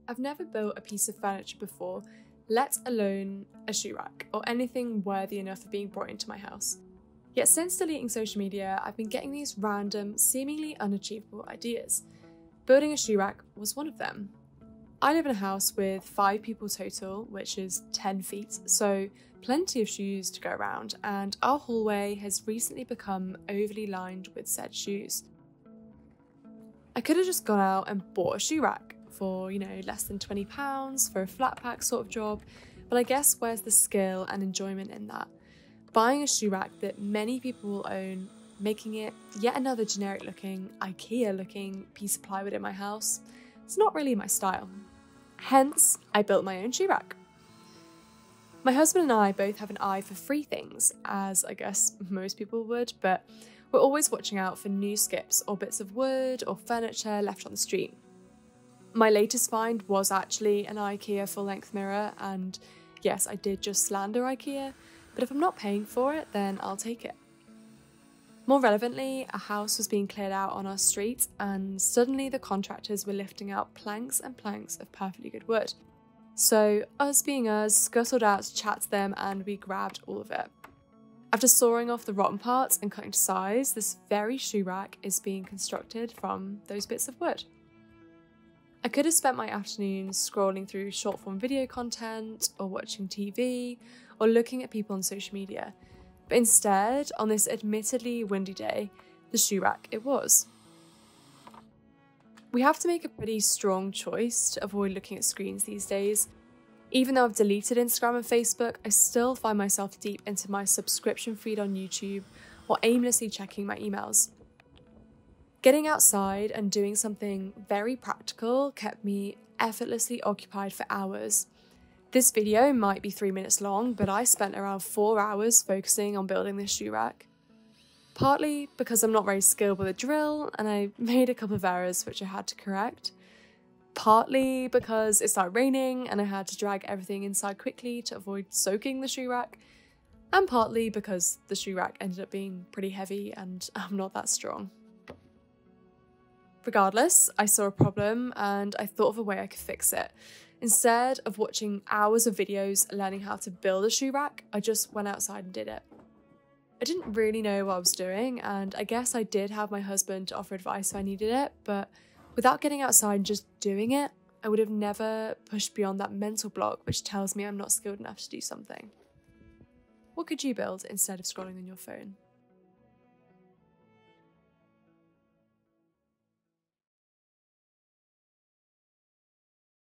I've never built a piece of furniture before, let alone a shoe rack or anything worthy enough of being brought into my house. Yet since deleting social media, I've been getting these random, seemingly unachievable ideas. Building a shoe rack was one of them. I live in a house with 5 people total, which is 10 feet, so plenty of shoes to go around, and our hallway has recently become overly lined with said shoes. I could have just gone out and bought a shoe rack for, less than £20 for a flat pack sort of job, but I guess where's the skill and enjoyment in that? Buying a shoe rack that many people will own, making it yet another generic looking, IKEA looking piece of plywood in my house, it's not really my style. Hence, I built my own shoe rack. My husband and I both have an eye for free things, as I guess most people would, but we're always watching out for new skips or bits of wood or furniture left on the street. My latest find was actually an IKEA full-length mirror, and yes, I did just slander IKEA, but if I'm not paying for it, then I'll take it. More relevantly, a house was being cleared out on our street, and suddenly the contractors were lifting out planks and planks of perfectly good wood. So, us being us, scuttled out to chat to them, and we grabbed all of it. After sawing off the rotten parts and cutting to size, this very shoe rack is being constructed from those bits of wood. I could have spent my afternoons scrolling through short-form video content, or watching TV, or looking at people on social media. But instead, on this admittedly windy day, the shoe rack it was. We have to make a pretty strong choice to avoid looking at screens these days. Even though I've deleted Instagram and Facebook, I still find myself deep into my subscription feed on YouTube or aimlessly checking my emails. Getting outside and doing something very practical kept me effortlessly occupied for hours. This video might be 3 minutes long, but I spent around 4 hours focusing on building this shoe rack. Partly because I'm not very skilled with a drill and I made a couple of errors which I had to correct. Partly because it started raining and I had to drag everything inside quickly to avoid soaking the shoe rack. And partly because the shoe rack ended up being pretty heavy and I'm not that strong. Regardless, I saw a problem and I thought of a way I could fix it. Instead of watching hours of videos learning how to build a shoe rack, I just went outside and did it. I didn't really know what I was doing, and I guess I did have my husband to offer advice if I needed it, but without getting outside and just doing it, I would have never pushed beyond that mental block which tells me I'm not skilled enough to do something. What could you build instead of scrolling on your phone?